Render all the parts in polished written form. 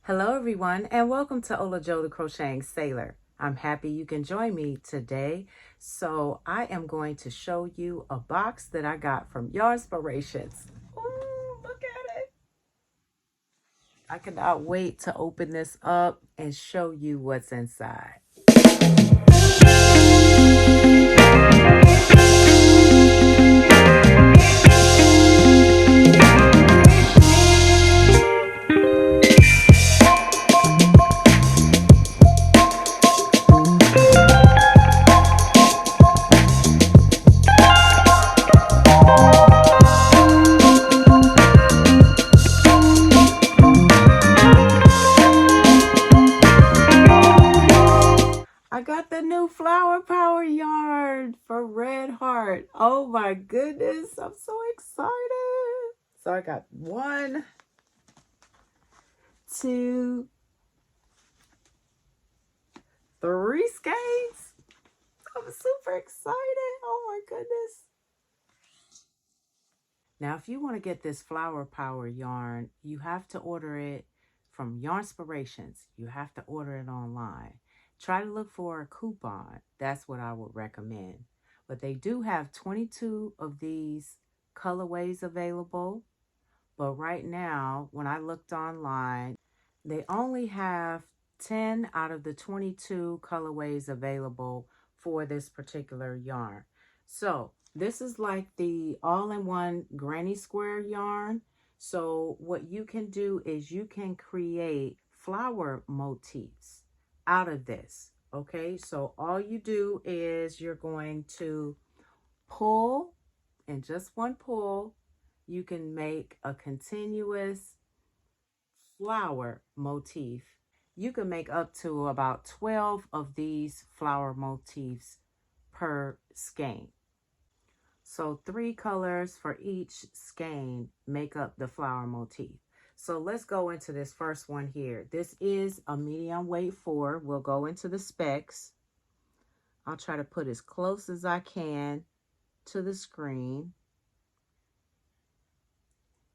Hello everyone and welcome to Ola Joe the Crocheting Sailor. I'm happy you can join me today. So I am going to show you a box that I got from Yarnspirations. Ooh, look at it. I cannot wait to open this up and show you what's inside. I got the new Flower Power yarn for Red Heart. Oh my goodness, I'm so excited. So I got 1, 2, 3 skeins. I'm super excited. Oh my goodness. Now, if you want to get this Flower Power yarn, you have to order it from Yarnspirations. You have to order it online. Try to look for a coupon. That's what I would recommend. But they do have 22 of these colorways available. But right now, when I looked online, they only have 10 out of the 22 colorways available for this particular yarn. So this is like the all-in-one granny square yarn. So what you can do is you can create flower motifs out of this. Okay, so all you do is you're going to pull, and just one pull, you can make a continuous flower motif. You can make up to about 12 of these flower motifs per skein. So 3 colors for each skein make up the flower motif. So let's go into this first one here. This is a medium weight 4. We'll go into the specs. I'll try to put as close as I can to the screen.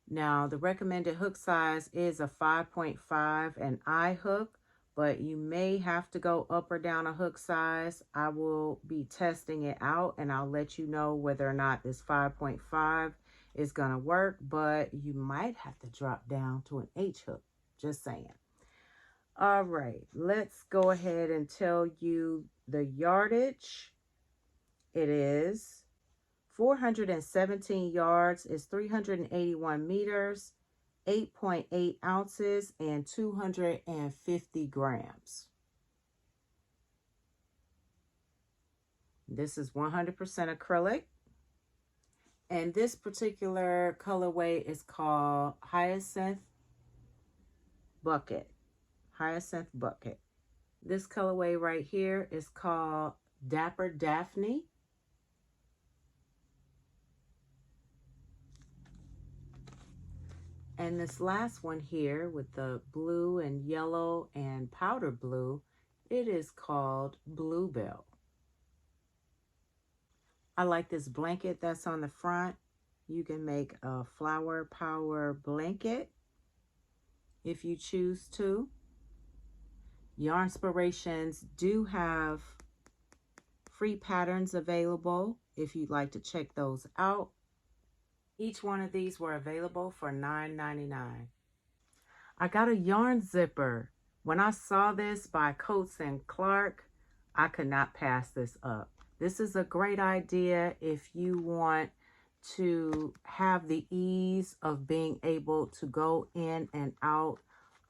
Now, the recommended hook size is a 5.5 an eye hook, but you may have to go up or down a hook size. I will be testing it out, and I'll let you know whether or not this 5.5 is going to work, but you might have to drop down to an H hook, just saying. All right, let's go ahead and tell you the yardage. It is 417 yards, is 381 meters, 8.8 ounces, and 250 grams. This is 100% acrylic. And this particular colorway is called Hyacinth Bucket. Hyacinth Bucket. This colorway right here is called Dapper Daphne. And this last one here with the blue and yellow and powder blue, it is called Bluebell. I like this blanket that's on the front. You can make a flower power blanket if you choose to. Yarnspirations do have free patterns available if you'd like to check those out. Each one of these were available for $9.99. I got a yarn zipper. When I saw this by Coates & Clark, I could not pass this up. This is a great idea if you want to have the ease of being able to go in and out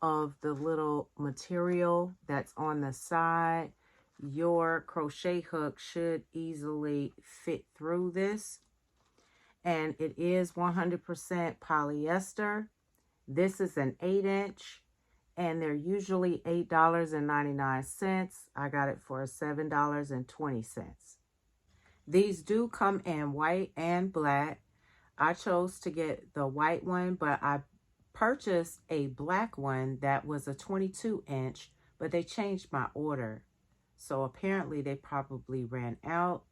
of the little material that's on the side. Your crochet hook should easily fit through this. And it is 100% polyester. This is an 8-inch, and they're usually $8.99. I got it for $7.20. These do come in white and black. I chose to get the white one, but I purchased a black one that was a 22-inch, but they changed my order. So apparently they probably ran out.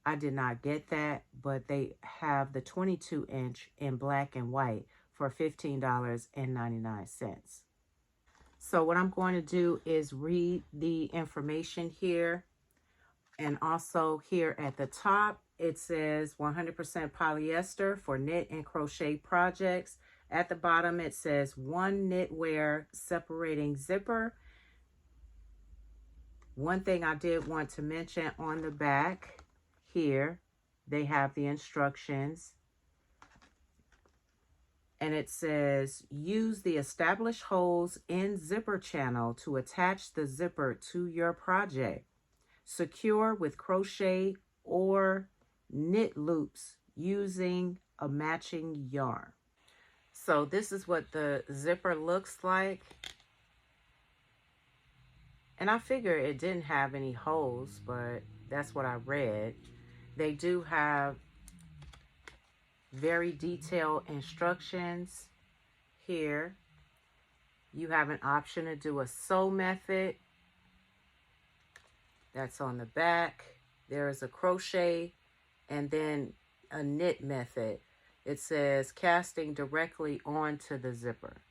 I did not get that, but they have the 22-inch in black and white for $15.99. So what I'm going to do is read the information here. And also here at the top, it says 100% polyester for knit and crochet projects. At the bottom, it says 1 knitwear separating zipper. One thing I did want to mention on the back here, they have the instructions. And it says, use the established holes in zipper channel to attach the zipper to your project. Secure with crochet or knit loops using a matching yarn. So this is what the zipper looks like. And I figure it didn't have any holes, but that's what I read. They do have very detailed instructions here. You have an option to do a sew method. That's on the back. There is a crochet and then a knit method. It says casting directly onto the zipper.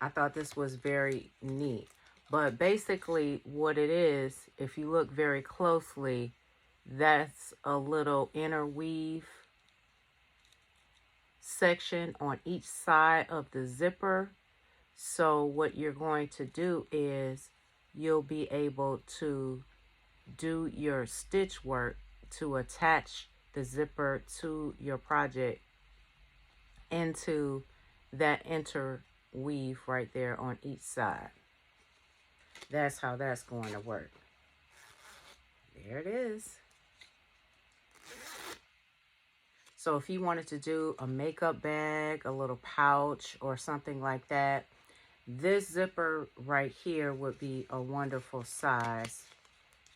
I thought this was very neat. But basically what it is, if you look very closely, that's a little interweave section on each side of the zipper. So what you're going to do is you'll be able to do your stitch work to attach the zipper to your project into that interweave right there on each side. That's how that's going to work. There it is. So if you wanted to do a makeup bag, a little pouch, or something like that, this zipper right here would be a wonderful size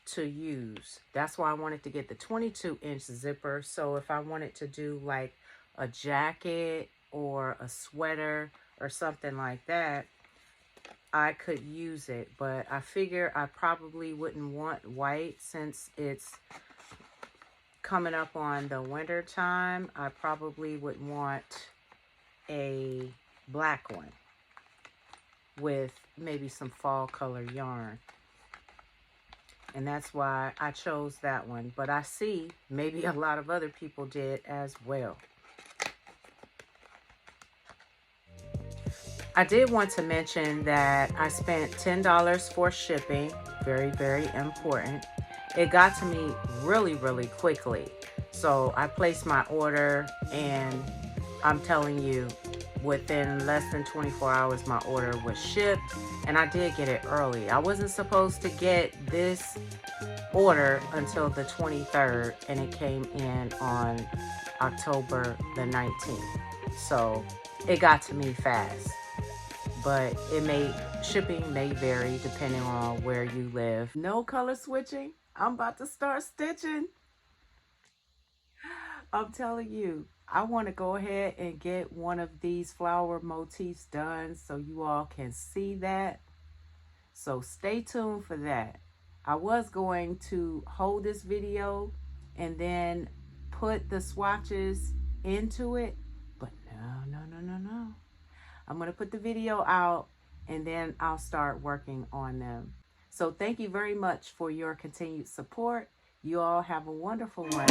to use. That's why I wanted to get the 22-inch zipper. So if I wanted to do like a jacket or a sweater or something like that, I could use it. But I figure I probably wouldn't want white since it's coming up on the winter time. I probably would want a black one with maybe some fall color yarn. And that's why I chose that one. But I see maybe a lot of other people did as well. I did want to mention that I spent $10 for shipping. Very, very important. It got to me really, really quickly. So I placed my order and I'm telling you, within less than 24 hours, my order was shipped, and I did get it early. I wasn't supposed to get this order until the 23rd, and it came in on October the 19th. So it got to me fast, but shipping may vary depending on where you live. No color switching. I'm about to start stitching. I'm telling you, I want to go ahead and get one of these flower motifs done so you all can see that. So stay tuned for that. I was going to hold this video and then put the swatches into it, but no. I'm going to put the video out and then I'll start working on them. So thank you very much for your continued support. You all have a wonderful one.